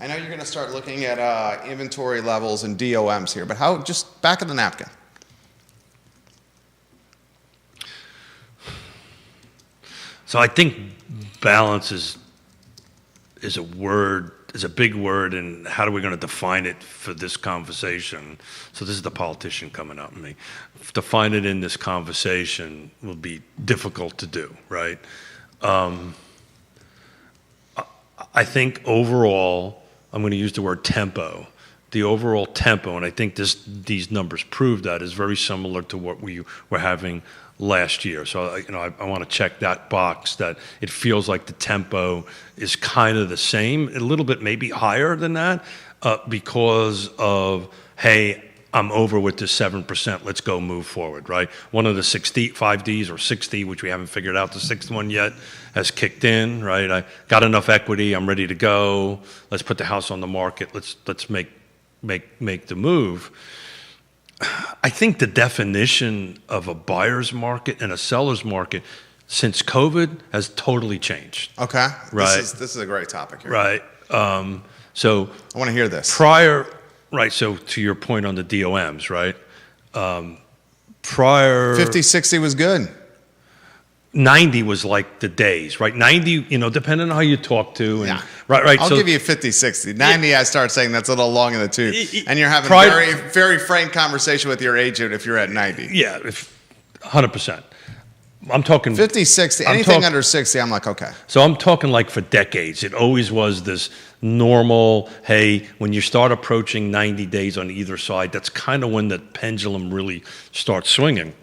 I know you're going to start looking at inventory levels and DOMs here, but just back of the napkin. So I think balance is a word. Is a big word, and how are we going to define it for this conversation? So this is the politician coming up at me. Define it in this conversation will be difficult to do, right? I think overall, I'm going to use the word tempo. The overall tempo, and I think these numbers prove that, is very similar to what we were having last year. So I want to check that box that it feels like the tempo is kind of the same, a little bit maybe higher than that, because of, hey, I'm over with this 7%, let's go move forward, right? One of the 5Ds or 6D, which we haven't figured out the sixth one yet, has kicked in, right? I got enough equity, I'm ready to go, let's put the house on the market, let's make the move. I think the definition of a buyer's market and a seller's market since COVID has totally changed. Okay. Right. This is a great topic here. Right. So I want to hear this. Right. So to your point on the DOMs, right? Prior 50, 60 was good. 90 was like the days, right? 90, depending on how you talk to. And, right. I'll give you 50, 60. 90, I start saying that's a little long in the tooth. And you're having a very, very frank conversation with your agent if you're at 90. Yeah, 100%. I'm talking 50, 60, anything under 60, I'm like, okay. So I'm talking like for decades. It always was this normal, hey, when you start approaching 90 days on either side, that's kind of when the pendulum really starts swinging.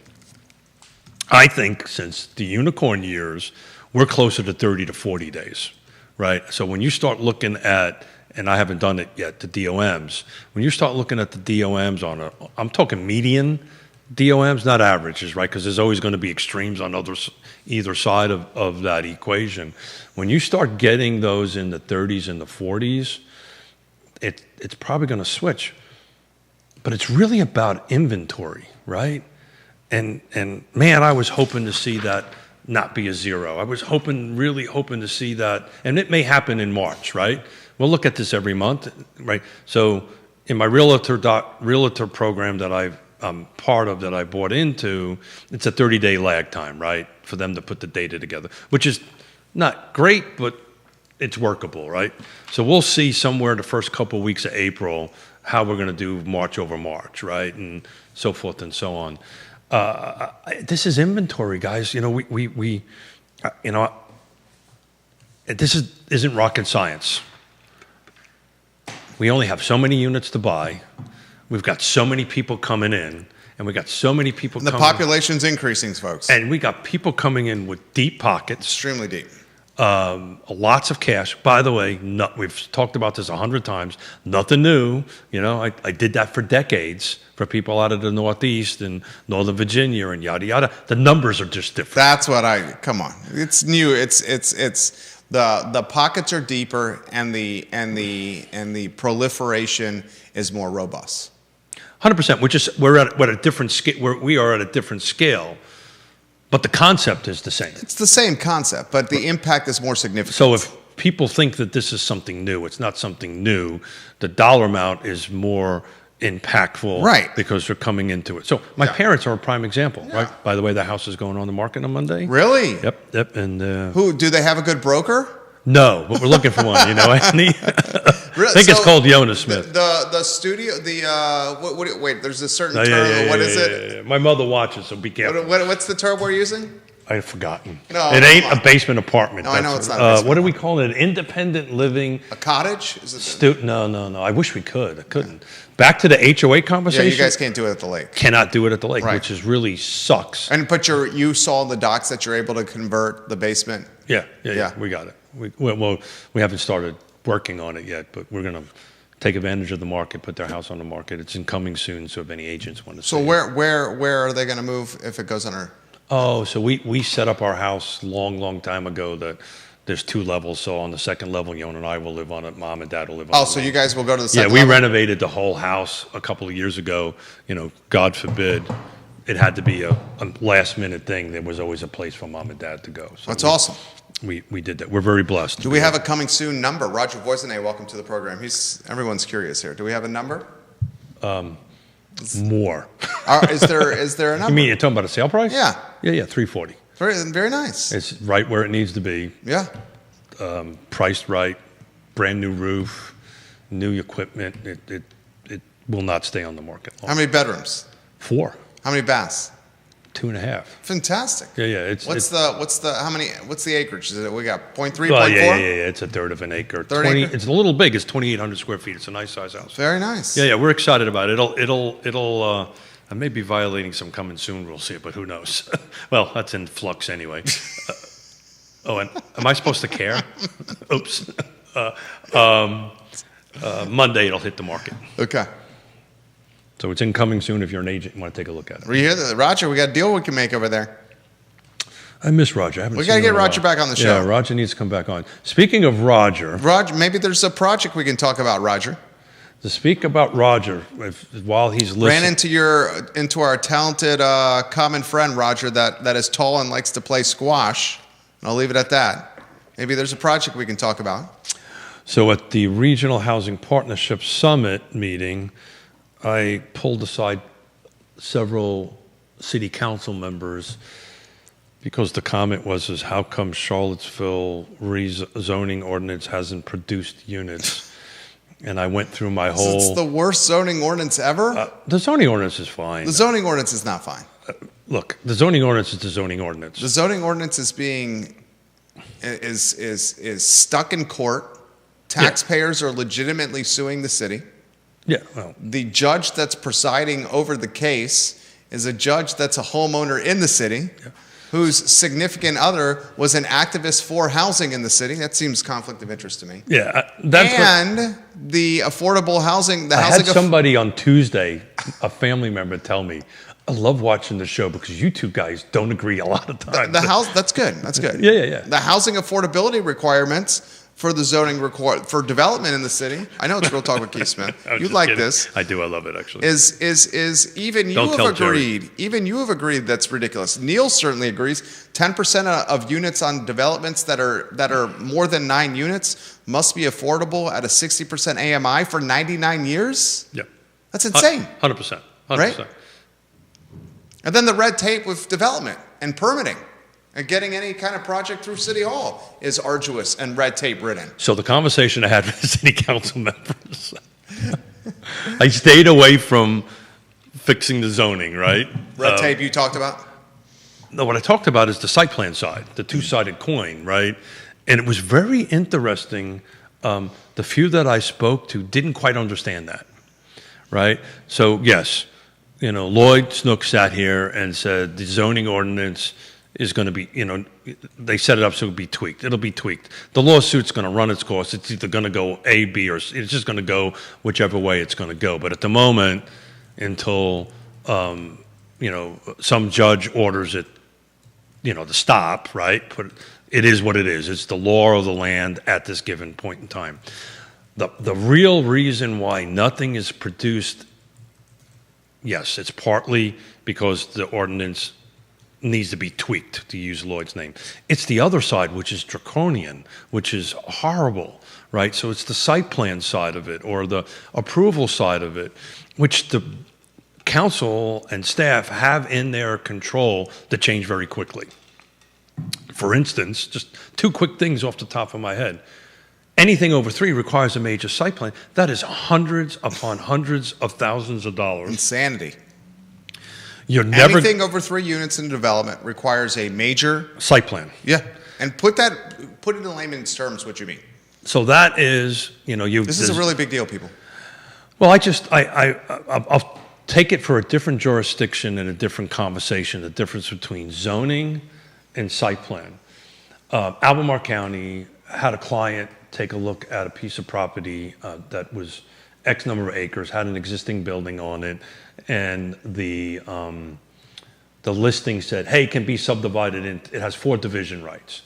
I think since the unicorn years, we're closer to 30 to 40 days, right? So when you start looking at, and I haven't done it yet, the DOMs, when you start looking at the DOMs I'm talking median DOMs, not averages, right? Because there's always going to be extremes on either side of that equation. When you start getting those in the 30s and the 40s, it's probably going to switch. But it's really about inventory, right? And man, I was hoping to see that not be a zero. I was really hoping to see that, and it may happen in March, right? We'll look at this every month, right? So in my realtor program that I'm part of, that I bought into, it's a 30-day lag time, right, for them to put the data together, which is not great, but it's workable, right? So we'll see somewhere the first couple of weeks of April how we're going to do March over March, right, and so forth and so on. This is inventory, guys. You know, this isn't rocket science. We only have so many units to buy. We've got so many people coming in, and we got so many people The population's increasing, folks. And we got people coming in with deep pockets. Extremely deep. Lots of cash. By the way, we've talked about this 100 times. Nothing new. You know, I did that for decades for people out of the Northeast and Northern Virginia and yada yada. The numbers are just different. That's what come on. It's new. It's the pockets are deeper and the proliferation is more robust. 100%. We're at a different scale. We are at a different scale. But the concept is the same. It's the same concept, but the impact is more significant. So if people think that this is something new, it's not something new. The dollar amount is more impactful, right? Because they're coming into it. So my parents are a prime example, right? By the way, the house is going on the market on Monday. Really? Yep. And who do they have a good broker? No, but we're looking for one. You know, Anthony. I think it's called Jonas Smith. The studio, wait, there's a certain term. What is it? Yeah. My mother watches, so be careful. What's the term we're using? I've forgotten. No, it ain't a basement apartment. No, I know it's not a basement. What do we call it? An independent living. A cottage? Is it No. I wish we could. I couldn't. Back to the HOA conversation. Yeah, you guys can't do it at the lake. Cannot do it at the lake, right. Which is really sucks. But you saw the docs that you're able to convert the basement? Yeah. We got it. We haven't started working on it yet, but we're going to take advantage of the market, put their house on the market. It's coming soon, so if any agents want to So where are they going to move if it goes under? Oh, so we set up our house long time ago that there's 2 levels. So on the second level, Yon and I will live on it. Mom and Dad will live on it. Oh, so you guys will go to the second level? level? Yeah, we renovated the whole house a couple of years ago. You know, God forbid, it had to be a last-minute thing. There was always a place for Mom and Dad to go. So that's awesome. We did that. We're very blessed. Do we have a coming soon number? Roger Voisinay, welcome to the program. Everyone's curious here. Do we have a number? More. Is there a number? You mean you're talking about a sale price? Yeah. Yeah, $340. Very nice. It's right where it needs to be. Yeah. Priced right, brand new roof, new equipment. It will not stay on the market long. How many bedrooms? 4. How many baths? 2.5. Fantastic. Yeah. What's the acreage? Is it we got 0.3, well, 0.4? yeah. It's a third of an acre. 30 acre? It's a little big. It's 2,800 square feet. It's a nice size house. Very nice. Yeah. We're excited about it. It'll. I may be violating some coming soon rule here, but who knows? Well, that's in flux anyway. And am I supposed to care? Oops. Monday it'll hit the market. Okay. So it's incoming soon. If you're an agent, you want to take a look at it. We hear that, Roger. We got a deal we can make over there. I miss Roger. We got to get Roger back on the show. Yeah, Roger needs to come back on. Speaking of Roger, maybe there's a project we can talk about, Roger. To speak about Roger, while he's listening, ran into our talented common friend Roger that is tall and likes to play squash. And I'll leave it at that. Maybe there's a project we can talk about. So at the Regional Housing Partnership Summit meeting, I pulled aside several city council members because the comment was, how come Charlottesville rezoning ordinance hasn't produced units? And I went through my whole... It's the worst zoning ordinance ever? The zoning ordinance is fine. The zoning ordinance is not fine. Look, the zoning ordinance is the zoning ordinance. The zoning ordinance is stuck in court. Taxpayers are legitimately suing the city. Yeah, well, the judge that's presiding over the case is a judge that's a homeowner in the city. Yeah. whose significant other was an activist for housing in the city. That seems conflict of interest to me. Yeah, The affordable housing, I had somebody on Tuesday, a family member, tell me, I love watching the show because you two guys don't agree a lot of times. The house, that's good. That's good. Yeah. The housing affordability requirements for the zoning for development in the city. I know it's Real Talk with Keith Smith. You like kidding. this? I do. I love it actually. Is even you Don't have tell Jerry. agreed? Even you have agreed that's ridiculous. Neil certainly agrees. 10% of units on developments that are more than 9 units must be affordable at a 60% AMI for 99 years. Yep. That's insane. 100%. 100%. Right? And then the red tape with development and permitting and getting any kind of project through City Hall is arduous and red tape ridden. So the conversation I had with the city council members, I stayed away from fixing the zoning, right? Red tape you talked about? No, what I talked about is the site plan side, the two-sided coin, right? And it was very interesting. The few that I spoke to didn't quite understand that, right? So yes, Lloyd Snook sat here and said the zoning ordinance is going to be, they set it up so it'll be tweaked. It'll be tweaked. The lawsuit's going to run its course. It's either going to go A, B, or C. It's just going to go whichever way it's going to go. But at the moment, until, some judge orders it, to stop, right? It is what it is. It's the law of the land at this given point in time. The real reason why nothing is produced, yes, it's partly because the ordinance needs to be tweaked, to use Lloyd's name. It's the other side, which is draconian, which is horrible, right? So it's the site plan side of it or the approval side of it, which the council and staff have in their control to change very quickly. For instance, just 2 quick things off the top of my head. Anything over 3 requires a major site plan. That is hundreds upon hundreds of thousands of dollars. Insanity. You're never Anything over 3 units in development requires a major site plan. Yeah, and put it in layman's terms. What you mean? So that is, This is a really big deal, people. Well, I'll take it for a different jurisdiction and a different conversation. The difference between zoning and site plan. Albemarle County had a client take a look at a piece of property that was X number of acres, had an existing building on it, and the listing said, hey, it can be subdivided it has 4 division rights,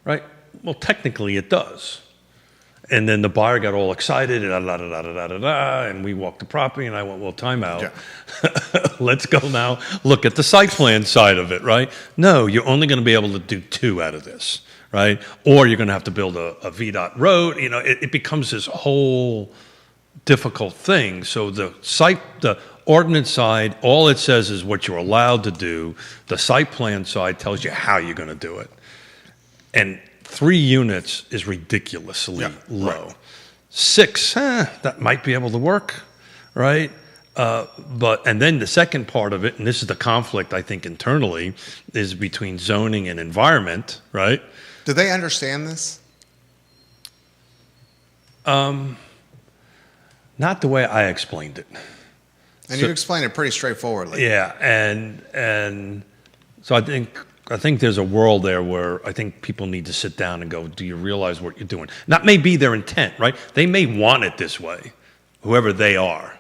right? Well, technically it does. And then the buyer got all excited, and we walked the property, and I went, well, time out. Yeah. Let's go now look at the site plan side of it, right? No, you're only going to be able to do 2 out of this, right? Or you're going to have to build a VDOT road. It becomes this whole difficult thing. So the ordinance side, all it says is what you're allowed to do. The site plan side tells you how you're going to do it. And 3 units is ridiculously low. Right. 6, that might be able to work, right? And then the second part of it, and this is the conflict I think internally, is between zoning and environment, right? Do they understand this? Not the way I explained it. And you explained it pretty straightforwardly. Yeah, and so I think there's a world there where I think people need to sit down and go, do you realize what you're doing? That may be their intent, right? They may want it this way, whoever they are,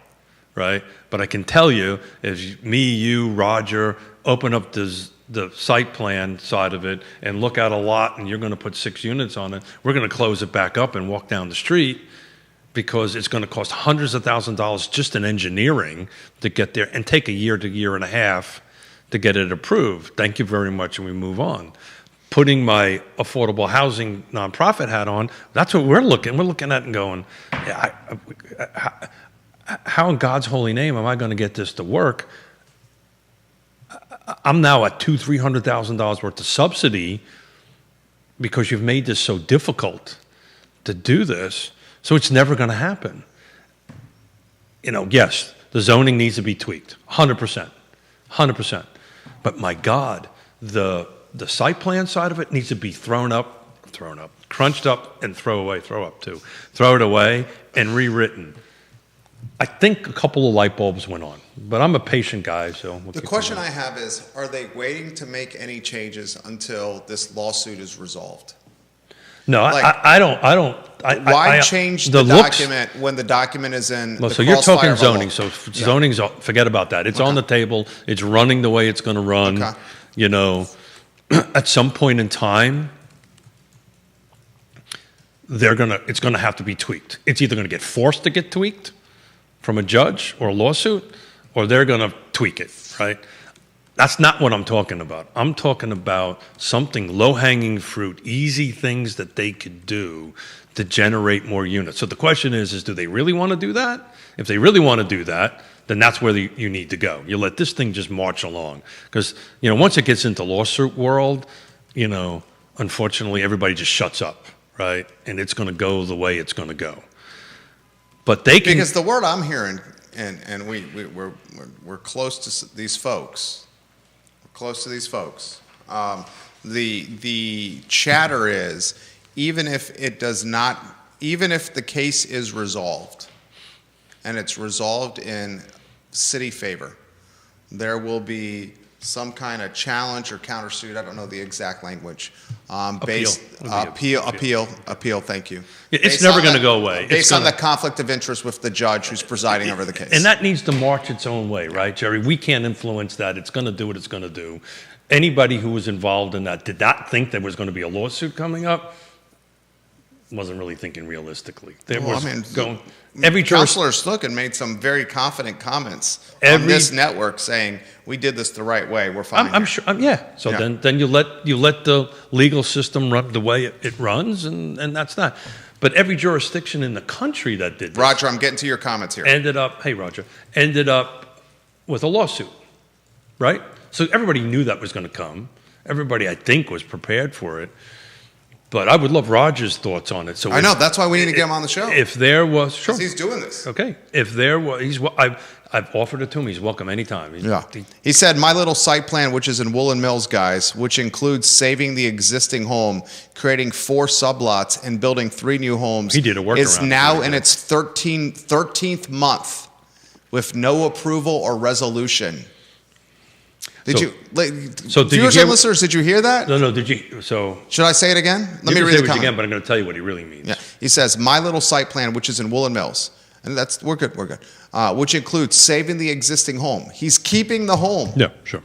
right? But I can tell you, if me, you, Roger, open up the site plan side of it and look at a lot and you're going to put 6 units on it, we're going to close it back up and walk down the street because it's going to cost hundreds of thousands of dollars just in engineering to get there and take a year to year and a half to get it approved. Thank you very much, and we move on. Putting my affordable housing nonprofit hat on, that's what we're looking at and going, how in God's holy name am I going to get this to work? I'm now at $200,000-$300,000 worth of subsidy because you've made this so difficult to do this, so it's never going to happen. Yes, the zoning needs to be tweaked, 100%. But my God, the site plan side of it needs to be thrown up, crunched up, and throw it away and rewritten. I think a couple of light bulbs went on, but I'm a patient guy, so we'll The keep question going. I have is, are they waiting to make any changes until this lawsuit is resolved? No, like- I don't. Why change the looks- document when the document is in Well, the so you're crossfire talking of a law? zoning. So zoning's forget about that. It's on the table. It's running the way it's going to run. Okay. You know, at some point in time, it's gonna have to be tweaked. It's either going to get forced to get tweaked from a judge or a lawsuit, or they're going to tweak it. Right? That's not what I'm talking about. I'm talking about something low-hanging fruit, easy things that they could do to generate more units. So the question is do they really want to do that? If they really want to do that, then that's where you need to go. You let this thing just march along. Because, once it gets into lawsuit world, unfortunately, everybody just shuts up, right? And it's going to go the way it's going to go. But they can... Because the word I'm hearing, and we're close to these folks. We're close to these folks. The chatter is, even if the case is resolved, and it's resolved in city favor, there will be some kind of challenge or countersuit. I don't know the exact language. Appeal. Thank you. It's Based never on going to the- go away. Based on the conflict of interest with the judge who's presiding over the case. And that needs to march its own way, right, Jerry? We can't influence that. It's going to do what it's going to do. Anybody who was involved in that did not think there was going to be a lawsuit coming up. Wasn't really thinking realistically. Every Councilor Snooken made some very confident comments on Every- this network saying, we did this the right way, we're fine. I'm sure. Yeah. So Yeah. then you let the legal system run the way it runs, and that's that. But every jurisdiction in the country that did this Roger, I'm getting to your comments here. ended up with a lawsuit, right? So everybody knew that was going to come. Everybody, I think, was prepared for it. But I would love Roger's thoughts on it. So I know, that's why we need to get him on the show. If there was, sure. Because he's doing this. Okay. If there was, I've offered it to him. He's welcome anytime. He said, my little site plan, which is in Woolen Mills, guys, which includes saving the existing home, creating 4 sublots, and building 3 new homes, He did a workaround. is now in its 13th month with no approval or resolution. Did So- you, so did you viewers hear- and listeners, did you hear that? No, did you? So Should I say it again? Let me you can read say the it comment. again, but I'm going to tell you what he really means. Yeah. He says, my little site plan, which is in Woolen Mills, and we're good, which includes saving the existing home. He's keeping the home, Yeah, sure.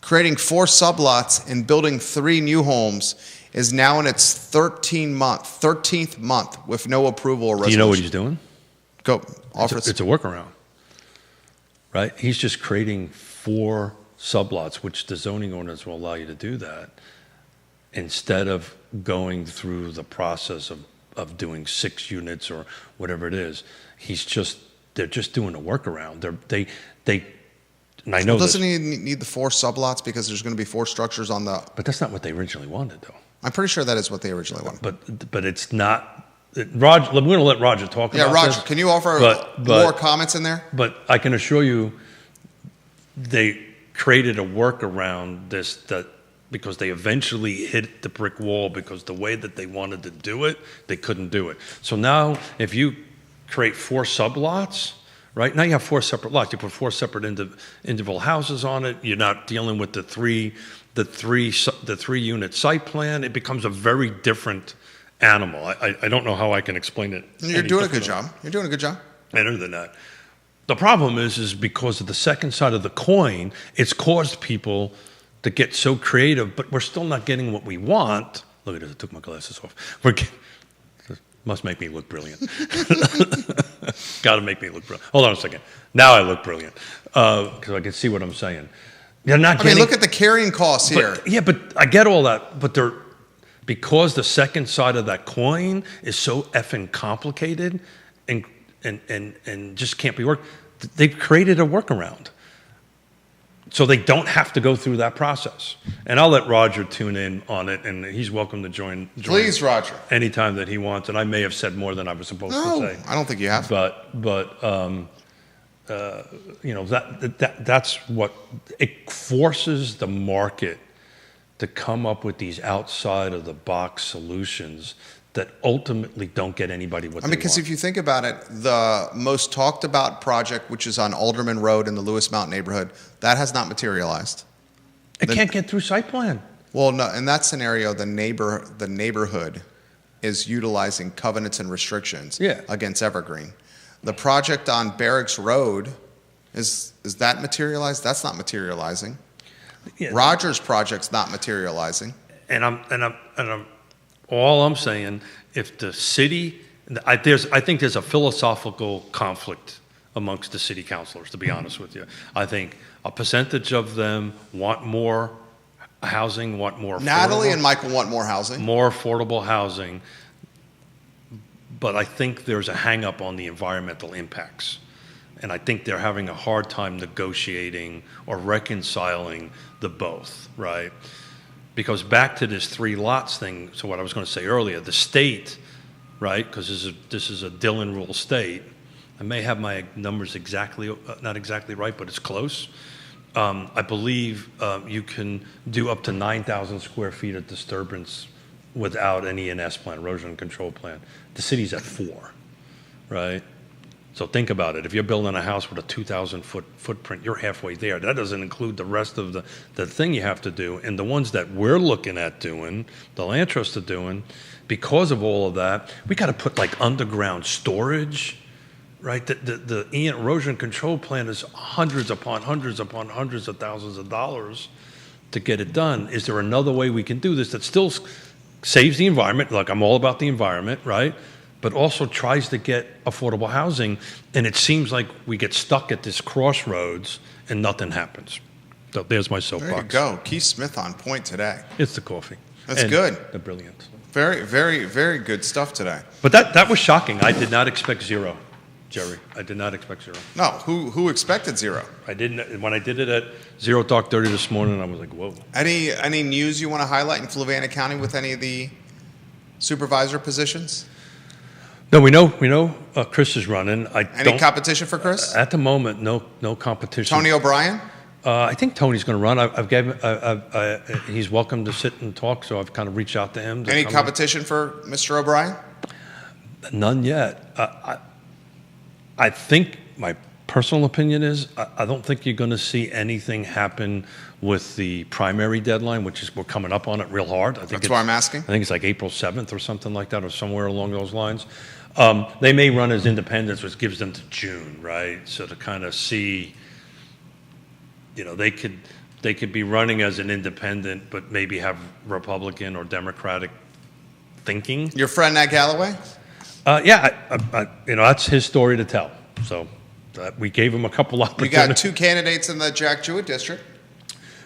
creating 4 sublots, and building 3 new homes, is now in its 13th month with no approval or resolution. Do you know what he's doing? Go, offer us. It's a workaround, right? He's just creating 4 sublots, which the zoning ordinance will allow you to do that, instead of going through the process of doing 6 units or whatever it is. They're just doing a workaround. And I know Doesn't this, he need the 4 sublots because there's going to be 4 structures on the... but that's not what they originally wanted, though. I'm pretty sure that is what they originally wanted. But it's not. Roger, we're going to let Roger talk Yeah, about Roger, this. can you offer But- more comments in there? But I can assure you, they created a workaround because they eventually hit the brick wall because the way that they wanted to do it, they couldn't do it. So now, if you create 4 sublots, right? Now you have 4 separate lots. You put 4 separate individual houses on it. You're not dealing with the three unit site plan. It becomes a very different animal. I don't know how I can explain it. You're doing a good job. You're doing a good job. Better than that. The problem is because of the second side of the coin, it's caused people to get so creative, but we're still not getting what we want. Look at this, I took my glasses off. Must make me look brilliant. Got to make me look brilliant. Hold on a second. Now I look brilliant because I can see what I'm saying. They're not getting, look at the carrying costs here. Yeah, but I get all that, but because the second side of that coin is so effing complicated and just can't be worked, they've created a workaround. So they don't have to go through that process. And I'll let Roger tune in on it, and he's welcome to join Please, Roger. anytime that he wants. And I may have said more than I was supposed to No, say. I don't think you have. That's what it forces the market to come up with these outside of the box solutions that ultimately don't get anybody what they want. Because if you think about it, the most talked about project, which is on Alderman Road in the Lewis Mountain neighborhood, that has not materialized. It can't get through site plan. Well, no, in that scenario, the neighborhood is utilizing covenants and restrictions against Evergreen. The project on Barracks Road, is that materialized? That's not materializing. Yeah. Rogers project's not materializing. And I'm all I'm saying, if the city, I think there's a philosophical conflict amongst the city councilors, to be honest with you. I think a percentage of them want more housing, want more affordable. Natalie and Michael want more housing. More affordable housing. But I think there's a hang-up on the environmental impacts. And I think they're having a hard time negotiating or reconciling the both, right? Because back to this 3 lots thing, so what I was going to say earlier, the state, right, because this is a Dillon rule state, I may have my numbers not exactly right, but it's close. I believe you can do up to 9,000 square feet of disturbance without an E&S plan, erosion control plan. The city's at 4, right? So think about it. If you're building a house with a 2,000 foot footprint, you're halfway there. That doesn't include the rest of the thing you have to do. And the ones that we're looking at doing, the land trust are doing, because of all of that, we got to put like underground storage, right? The erosion control plan is hundreds upon hundreds upon hundreds of thousands of dollars to get it done. Is there another way we can do this that still saves the environment? Like, I'm all about the environment, right? But also tries to get affordable housing, and it seems like we get stuck at this crossroads and nothing happens. So there's my soapbox. There you go. Keith Smith on point today. It's the coffee. That's and good. The brilliance. Very, very, very good stuff today. But that was shocking. I did not expect 0, Jerry. I did not expect 0. No, who expected 0? I didn't. When I did it at 0:30 this morning, I was like, whoa. Any news you want to highlight in Fluvanna County with any of the supervisor positions? No, we know Chris is running. Any competition for Chris? At the moment, no competition. Tony O'Brien? I think Tony's going to run. He's welcome to sit and talk, so I've kind of reached out to him. Any competition for Mr. O'Brien? None yet. I think my personal opinion is I don't think you're going to see anything happen with the primary deadline, which is we're coming up on it real hard. That's why I'm asking. I think it's like April 7th or something like that, or somewhere along those lines. They may run as independents, which gives them to June, right? So to kind of see, they could be running as an independent, but maybe have Republican or Democratic thinking. Your friend Nat Galloway? That's his story to tell. So we gave him a couple opportunities. You got 2 candidates in the Jack Jewett district.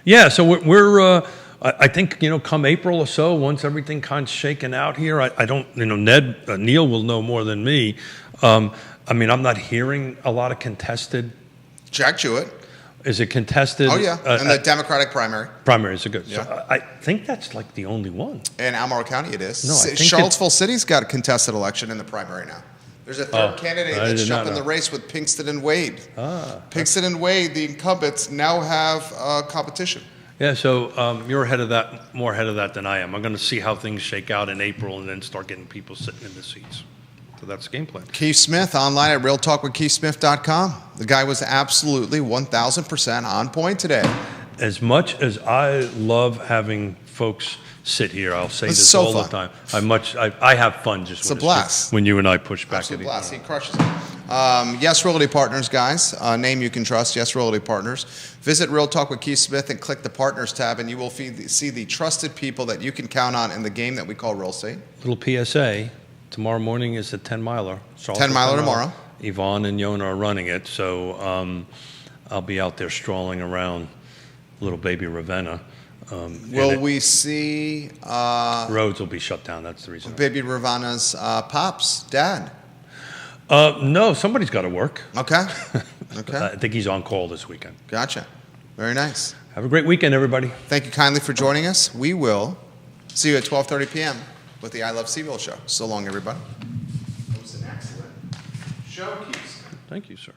Yeah, so we're I think, come April or so, once everything kind of shaken out here, I don't, Neil will know more than me. I'm not hearing a lot of contested. Jack Jewett. Is it contested? Oh, yeah, and the Democratic primary. Primaries are good. Yeah. So I think that's like the only one. In Albemarle County it is. No, I think Charlottesville City's got a contested election in the primary now. There's a third candidate that's jumping the race with Pinkston and Wade. Pinkston and Wade, the incumbents, now have competition. Yeah, so you're more ahead of that than I am. I'm going to see how things shake out in April and then start getting people sitting in the seats. So that's the game plan. Keith Smith, online at realtalkwithkeithsmith.com. The guy was absolutely 1,000% on point today. As much as I love having folks sit here, I'll say this so all fun. the time. I have fun just It's a blast. when you and I push back Absolute at blast. each He crushes it. Yes Realty Partners, guys. Name you can trust. Yes Realty Partners. Visit Real Talk with Keith Smith and click the Partners tab, and you will see the trusted people that you can count on in the game that we call real estate. Little PSA. Tomorrow morning is a 10-miler. 10-miler tomorrow. Yvonne and Yona are running it, so I'll be out there strolling around little baby Ravenna. Will we see roads will be shut down? That's the reason. baby Ravenna's pops, dad? No, somebody's got to work. Okay. Okay. I think he's on call this weekend. Gotcha. Very nice. Have a great weekend, everybody. Thank you kindly for joining us. We will see you at 12:30 p.m. with the I Love CVille show. So long, everybody. That was an excellent show, Keith. Thank you, sir.